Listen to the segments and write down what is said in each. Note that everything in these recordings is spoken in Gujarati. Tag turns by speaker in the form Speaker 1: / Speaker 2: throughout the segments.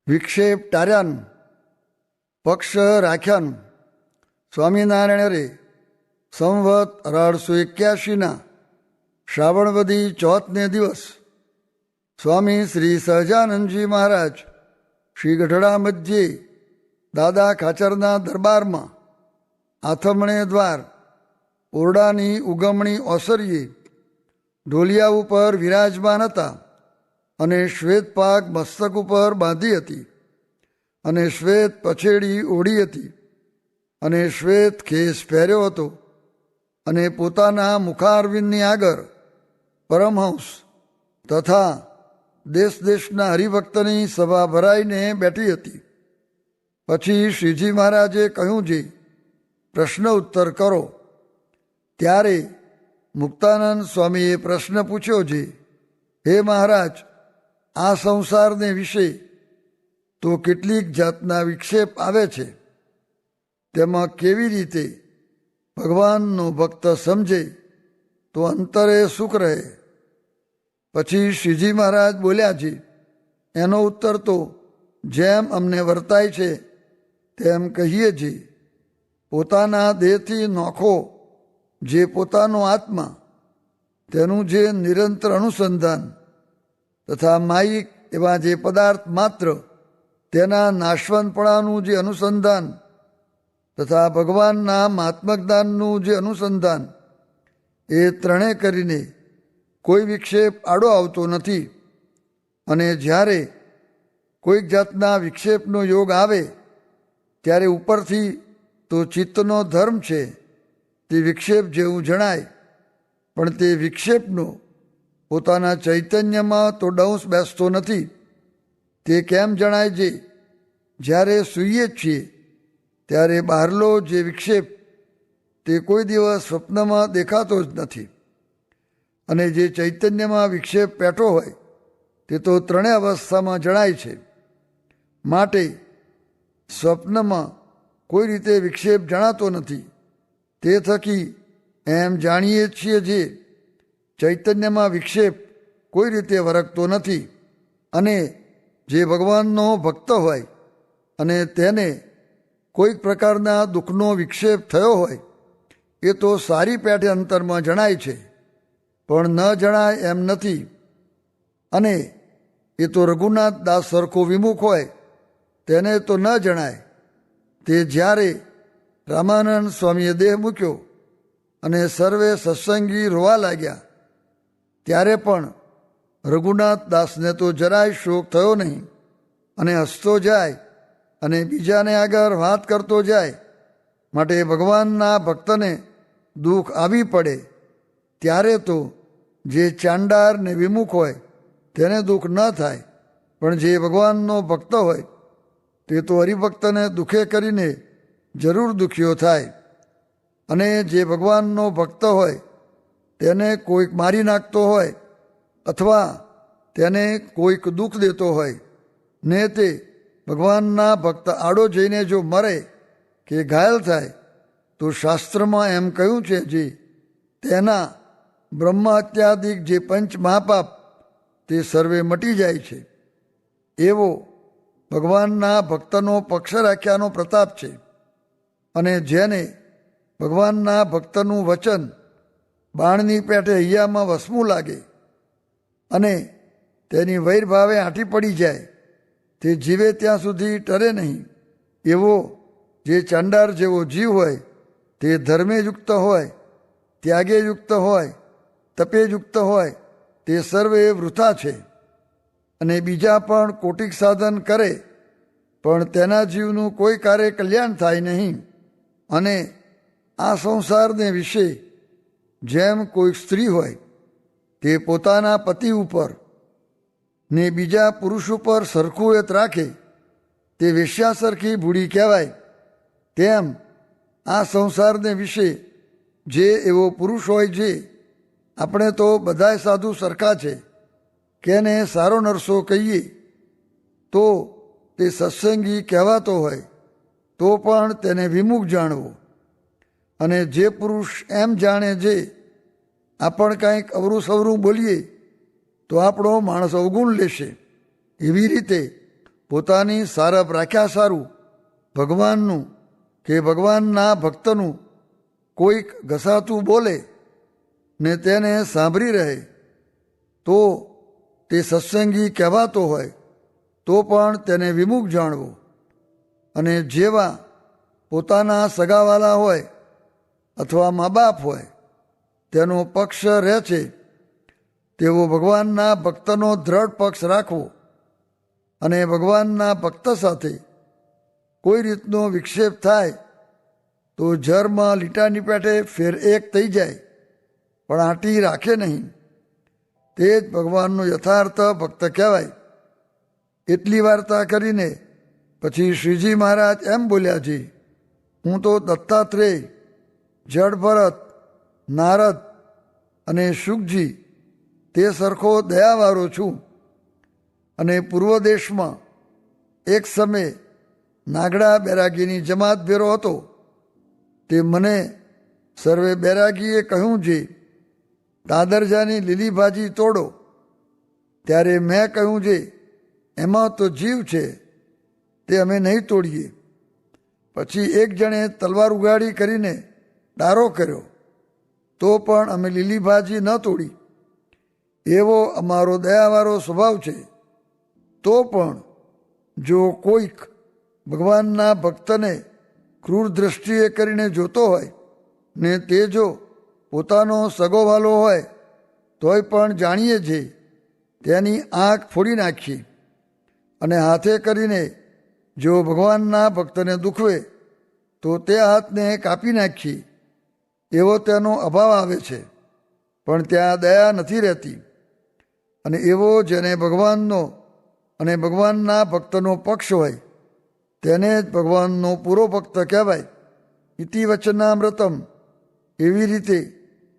Speaker 1: વિક્ષેપ ટાર્યાનું પક્ષ રાખ્યાનું સ્વામિનારાયણ સંવત 1881 શ્રાવણવદી ચોથને દિવસ સ્વામી શ્રી સહજાનંદજી મહારાજ શ્રી ગઢડા મધ્યે દાદા ખાચરના દરબારમાં આથમણે દ્વાર ઓરડાની ઉગમણી ઓસરીએ ઢોલિયા ઉપર વિરાજમાન હતા અને શ્વેત પાગ મસ્તક ઉપર બાંધી હતી અને શ્વેત પછેડી ઓઢી હતી અને શ્વેત ખેસ પહેર્યો હતો અને પોતાના મુખારવિંદની આગળ પરમહંસ તથા દેશ દેશના હરિભક્તની સભા ભરાઈને બેઠી હતી. પછી શ્રીજી મહારાજે કહ્યું છે, પ્રશ્ન ઉત્તર કરો. ત્યારે મુક્તાનંદ સ્વામીએ પ્રશ્ન પૂછ્યો છે, હે મહારાજ, આ સંસારને વિશે તો કેટલીક જાતના વિક્ષેપ આવે છે, તેમાં કેવી રીતે ભગવાનનો ભક્ત સમજે તો અંતરે સુખ રહે. પછી શ્રીજી મહારાજ બોલ્યા છે, એનો ઉત્તર તો જેમ અમને વર્તાય છે તેમ કહીએ છીએ. પોતાના દેહથી નોખો જે પોતાનો આત્મા, તેનું જે નિરંતર અનુસંધાન તથા માયિક એવા જે પદાર્થ માત્ર, તેના નાશવંતપણાનું જે અનુસંધાન તથા ભગવાનના મહાત્મજ્ઞાનનું જે અનુસંધાન, એ ત્રણે કરીને કોઈ વિક્ષેપ આડો આવતો નથી. અને જ્યારે કોઈક જાતના વિક્ષેપનો યોગ આવે ત્યારે ઉપરથી તો ચિત્તનો ધર્મ છે તે વિક્ષેપ જેવું જણાય, પણ તે વિક્ષેપનો પોતાના ચૈતન્યમાં તો ડંસ બેસતો નથી. તે કેમ જણાય છે? જ્યારે સૂઈએ છીએ ત્યારે બહારલો જે વિક્ષેપ તે કોઈ દિવસ સ્વપ્નમાં દેખાતો જ નથી, અને જે ચૈતન્યમાં વિક્ષેપ પેઠો હોય તે તો ત્રણેય અવસ્થામાં જણાય છે. માટે સ્વપ્નમાં કોઈ રીતે વિક્ષેપ જણાતો નથી. તે થકી એમ જાણીએ છીએ જે ચૈતન્યમાં વિક્ષેપ કોઈ રીતે વરગતો નથી. અને જે ભગવાનનો ભક્ત હોય અને તેને કોઈક પ્રકારના દુઃખનો વિક્ષેપ થયો હોય એ તો સારી પેઠે અંતરમાં જણાય છે, પણ ન જણાય એમ નથી. અને એ તો રઘુનાથ દાસ સરખો વિમુખ હોય તેને તો ન જણાય. તે જ્યારે રામાનંદ સ્વામીએ દેહ મૂક્યો અને સર્વે સત્સંગી રોવા લાગ્યા ત્યારે પણ રઘુનાથ દાસને તો જરાય શોક થયો નહીં, અને હસતો જાય અને બીજાને આગળ વાત કરતો જાય. માટે ભગવાનના ભક્તને દુઃખ આવી પડે ત્યારે તો જે ચાંડાર ને વિમુખ હોય તેને દુઃખ ન થાય, પણ જે ભગવાનનો ભક્ત હોય તે તો હરિભક્તને દુઃખે કરીને જરૂર દુખ્યો થાય. અને જે ભગવાનનો ભક્ત હોય તેને કોઈક મારી નાખતો હોય અથવા તેને કોઈક દુઃખ દેતો હોય ને તે ભગવાનના ભક્ત આડો જઈને જો મરે કે ઘાયલ થાય તો શાસ્ત્રમાં એમ કહ્યું છે જે તેના બ્રહ્મ હત્યાદિક જે પંચ મહાપાપ તે સર્વે મટી જાય છે. એવો ભગવાનના ભક્તનો પક્ષ રાખ્યાનો પ્રતાપ છે. અને જેને ભગવાનના ભક્તનું વચન બાણની પેઠે હૈયામાં વસમું લાગે અને તેની વૈરભાવે આંટી પડી જાય, તે જીવે ત્યાં સુધી ટરે નહીં. એવો જે ચાંડાર જેવો જીવ હોય તે ધર્મે યુક્ત હોય, ત્યાગે યુક્ત હોય, તપે યુક્ત હોય, તે સર્વે વૃથા છે. અને બીજા પણ કોટિક સાધન કરે પણ તેના જીવનું કોઈ કાર્ય કલ્યાણ થાય નહીં. અને આ સંસારને વિશે જેમ કોઈ સ્ત્રી હોય તે પોતાના પતિ ઉપર ને બીજા પુરુષ ઉપર સરખું એત રાખે તે વેશ્યા સરખી ભૂડી કહેવાય, તેમ આ સંસારને વિશે જે એવો પુરુષ હોય જે આપણે તો બધાય સાધુ સરખા છે કેને સારો નરસો કહીએ તો તે સત્સંગી કહેવાતો હોય તો પણ તેને વિમુખ જાણવો. અને જે પુરુષ એમ જાણે જે આપણ કાંઈક અવરું સવરું બોલીએ તો આપણો માણસ અવગુણ લેશે, એવી રીતે પોતાની સારપ રાખ્યા સારું ભગવાનનું કે ભગવાનના ભક્તનું કોઈક ઘસાતું બોલે ને તેને સાંભળી રહે તો તે સત્સંગી કહેવાતો હોય તો પણ તેને વિમુખ જાણવો. અને જેવા પોતાના સગાવાલા હોય અથવા મા બાપ હોય તેનો પક્ષ રહે છે તેવો ભગવાનના ભક્તનો દ્રઢ પક્ષ રાખવો. અને ભગવાનના ભક્ત સાથે કોઈ રીતનો વિક્ષેપ થાય તો જરમાં લીટાની પેટે ફેર એક થઈ જાય પણ આંટી રાખે નહીં. તે જ ભગવાનનો યથાર્થ ભક્ત કહેવાય. એટલી વાર્તા કરીને પછી શ્રીજી મહારાજ એમ બોલ્યા છે, હું તો દત્તાત્રેય, જડ ભરત, નારદ અને શુકજી તે સરખો દયાવાળો છું. અને પૂર્વ દેશમાં એક સમયે નાગડા બેરાગીની જમાત ભેરો હતો. તે મને સર્વે બેરાગીએ કહ્યું છે, દાદરજાની લીલી ભાજી તોડો. ત્યારે મેં કહ્યું છે, એમાં તો જીવ છે, તે અમે નહીં તોડીએ. પછી એક જણે તલવાર ઉગાડી કરીને ડારો કર્યો તો પણ અમે લીલી ભાજી ન તોડી. એવો અમારો દયાવાળો સ્વભાવ છે. તો પણ જો કોઈક ભગવાનના ભક્તને ક્રૂર દ્રષ્ટિએ કરીને જોતો હોય ને તે જો પોતાનો સગોવાલો હોય તોય પણ જાણીએ છીએ તેની આંખ ફોડી નાખીએ. અને હાથે કરીને જો ભગવાનના ભક્તને દુખવે તો તે હાથને કાપી નાખીએ. એવો તેનો અભાવ આવે છે પણ ત્યાં દયા નથી રહેતી. અને એવો જેને ભગવાનનો અને ભગવાનના ભક્તનો પક્ષ હોય તેને જ ભગવાનનો પૂરો ભક્ત કહેવાય. ઇતિ વચનામૃતમ. એવી રીતે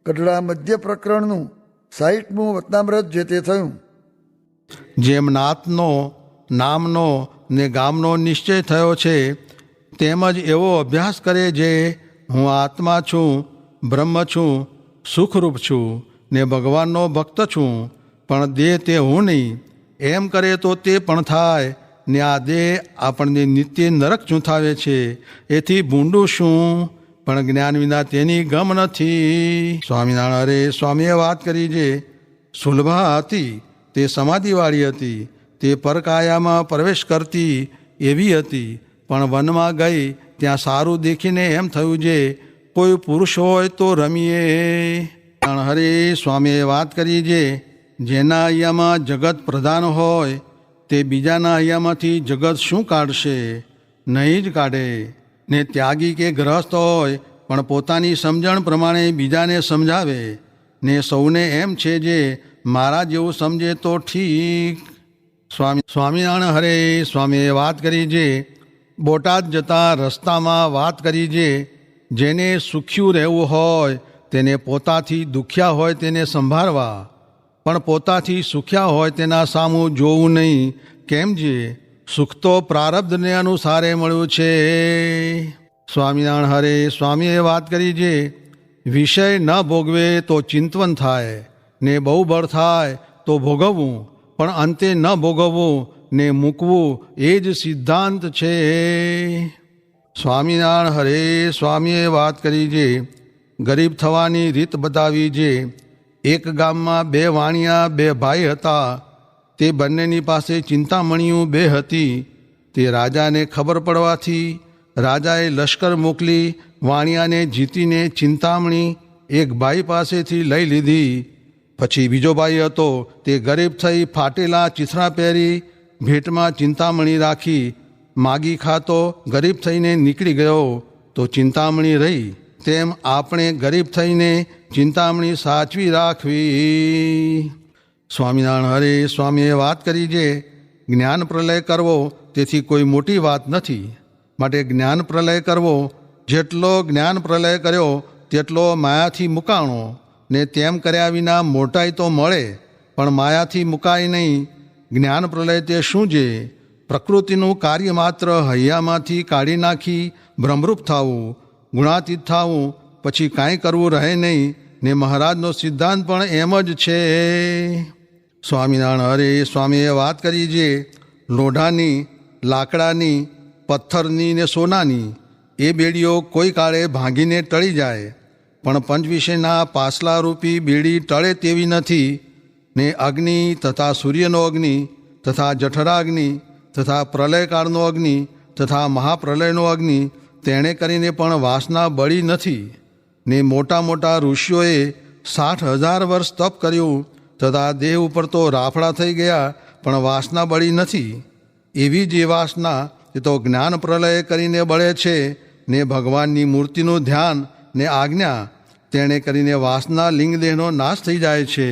Speaker 1: ગઢડા મધ્ય પ્રકરણનું 60મું વચનામૃત જે તે થયું.
Speaker 2: જેમ નાતનો, નામનો ને ગામનો નિશ્ચય થયો છે તેમજ એવો અભ્યાસ કરે જે હું આત્મા છું, બ્રહ્મ છું, સુખરૂપ છું ને ભગવાનનો ભક્ત છું, પણ દેહ તે હું નહીં, એમ કરે તો તે પણ થાય ને આ દેહ આપણને નિત્ય નરક ચૂંથાવે છે. એથી ભૂંડું શું, પણ જ્ઞાન વિના તેની ગમ નથી. સ્વામિનારાયણ અરે સ્વામીએ વાત કરી જે સુલભા હતી તે સમાધિવાળી હતી, તે પરકાયામાં પ્રવેશ કરતી એવી હતી. પણ વનમાં ગઈ ત્યાં સારું દેખીને એમ થયું જે કોઈ પુરુષ હોય તો રમીએ. હરે સ્વામીએ વાત કરી જે જેના અહીંયામાં જગત પ્રધાન હોય તે બીજાના અહીંયામાંથી જગત શું કાઢશે, નહીં જ કાઢે. ને ત્યાગી કે ગ્રહસ્થ હોય પણ પોતાની સમજણ પ્રમાણે બીજાને સમજાવે ને સૌને એમ છે જે મારા જેવું સમજે તો ઠીક. સ્વામિનારાયણ હરે સ્વામીએ વાત કરી જે બોટાદ જતા રસ્તામાં વાત કરી જે જેને સુખ્યું રહેવું હોય તેને પોતાથી દુખ્યા હોય તેને સંભાળવા, પણ પોતાથી સુખ્યા હોય તેના સામું જોવું નહીં. કેમ જે સુખ તો પ્રારબ્ધને અનુસારે મળ્યું છે. સ્વામિનારાયણ હરે સ્વામીએ વાત કરી જે વિષય ન ભોગવે તો ચિંતવન થાય ને બહુ બળ થાય તો ભોગવવું, પણ અંતે ન ભોગવવું ને મૂકવું એ જ સિદ્ધાંત છે. સ્વામિનારાયણ હરે સ્વામીએ વાત કરી જે ગરીબ થવાની રીત બતાવી જે એક ગામમાં 2 વાણિયા 2 ભાઈ હતા. તે બંનેની પાસે ચિંતામણીઓ 2 હતી. તે રાજાને ખબર પડવાથી રાજાએ લશ્કર મોકલી વાણિયાને જીતીને ચિંતામણી એક ભાઈ પાસેથી લઈ લીધી. પછી બીજો ભાઈ હતો તે ગરીબ થઈ ફાટેલા ચિથરા પહેરી ભેટમાં ચિંતામણી રાખી માગી ખાતો ગરીબ થઈને નીકળી ગયો તો ચિંતામણી રહી. તેમ આપણે ગરીબ થઈને ચિંતામણી સાચવી રાખવી. સ્વામિનારાયણ હરે સ્વામીએ વાત કરી જે જ્ઞાન પ્રલય કરવો તેથી કોઈ મોટી વાત નથી. માટે જ્ઞાન પ્રલય કરવો, જેટલો જ્ઞાન પ્રલય કર્યો તેટલો માયાથી મુકાણો. ને તેમ કર્યા વિના મોટાઈ તો મળે પણ માયાથી મુકાય નહીં. જ્ઞાન પ્રલય તે શું છે? પ્રકૃતિનું કાર્ય માત્ર હૈયામાંથી કાઢી નાખી ભ્રમરૂપ થવું, ગુણાતીત થવું, પછી કાંઈ કરવું રહે નહીં. ને મહારાજનો સિદ્ધાંત પણ એમ જ છે. સ્વામિનારાયણ હરે સ્વામીએ વાત કરી જે લોઢાની લાકડાની, પથ્થરની ને સોનાની એ બેડીઓ કોઈ કાળે ભાંગીને ટળી જાય, પણ પંચવિષયના પાસલારૂપી બેડી ટળે તેવી નથી. ને અગ્નિ તથા સૂર્યનો અગ્નિ તથા જઠરાગ્નિ તથા પ્રલયકાળનો અગ્નિ તથા મહાપ્રલયનો અગ્નિ તેણે કરીને પણ વાસના બળી નથી. ને મોટા મોટા ઋષિઓએ 60,000 વર્ષ તપ કર્યું તથા દેહ ઉપર તો રાફડા થઈ ગયા, પણ વાસના બળી નથી. એવી જે વાસના એ તો જ્ઞાન પ્રલય કરીને બળે છે. ને ભગવાનની મૂર્તિનું ધ્યાન ને આજ્ઞા તેણે કરીને વાસના લિંગદેહનો નાશ થઈ જાય છે.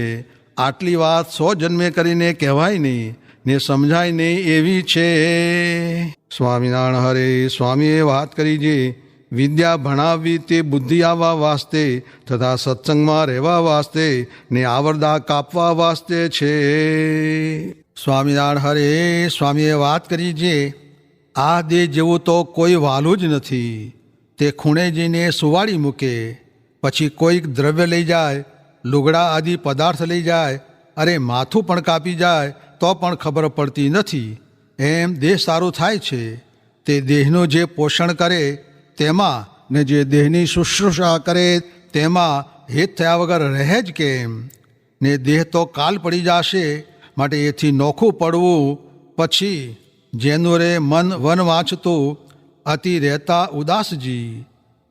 Speaker 2: આટલી વાત 100 જન્મે કરીને કહેવાય નહીં ને સમજાય નહીં એવી છે. સ્વામિનારાયણ હરે. સ્વામીએ વાત કરી જે વિદ્યા ભણાવવી તે બુદ્ધિ આવવા વાસ્તે તથા સત્સંગમાં રહેવા વાસ્તે ને આવરદા કાપવા વાસ્તે છે. સ્વામિનારાયણ હરે. સ્વામીએ વાત કરી જે આ દેહ જેવું તો કોઈ વાલું જ નથી. તે ખૂણે જઈને સુવાડી મૂકે, પછી કોઈક દ્રવ્ય લઈ જાય, લુગડા આદિ પદાર્થ લઈ જાય, અરે માથું પણ કાપી જાય તો પણ ખબર પડતી નથી. એમ દેહ સારું થાય છે. તે દેહનું જે પોષણ કરે તેમાં ને જે દેહની શુશ્રૂષા કરે તેમાં હેત થયા વગર રહે જ કેમ? ને દેહ તો કાલ પડી જશે, માટે એથી નોખું પડવું. પછી જેનું રે મન વન વાંચતું અતિ રહેતા ઉદાસજી,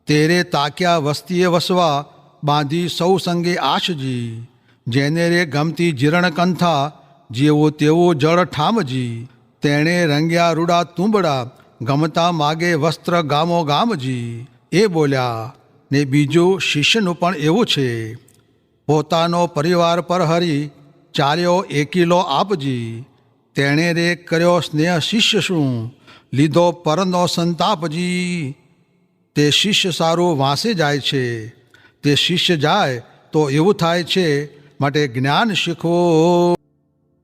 Speaker 2: તેરે તાક્યા વસ્તીએ વસવા બાંધી સૌ સંગે આશજી. જેને રે ગમતી જીરણ કંથા જેવું તેવું જળ ઠામજી. તેણે રંગ્યા રૂડા તુંબડા ગમતા માગે વસ્ત્ર ગામો ગામજી. એ બોલ્યા. ને બીજું શિષ્યનું પણ એવું છે. પોતાનો પરિવાર પર હરી ચાલ્યો એકીલો આપજી. તેણે રે કર્યો સ્નેહ શિષ્ય શું લીધો પરનો સંતાપજી. તે શિષ્ય સારું વાંસે જાય છે. તે શિષ્ય જાય તો એવું થાય છે, માટે જ્ઞાન શીખવો.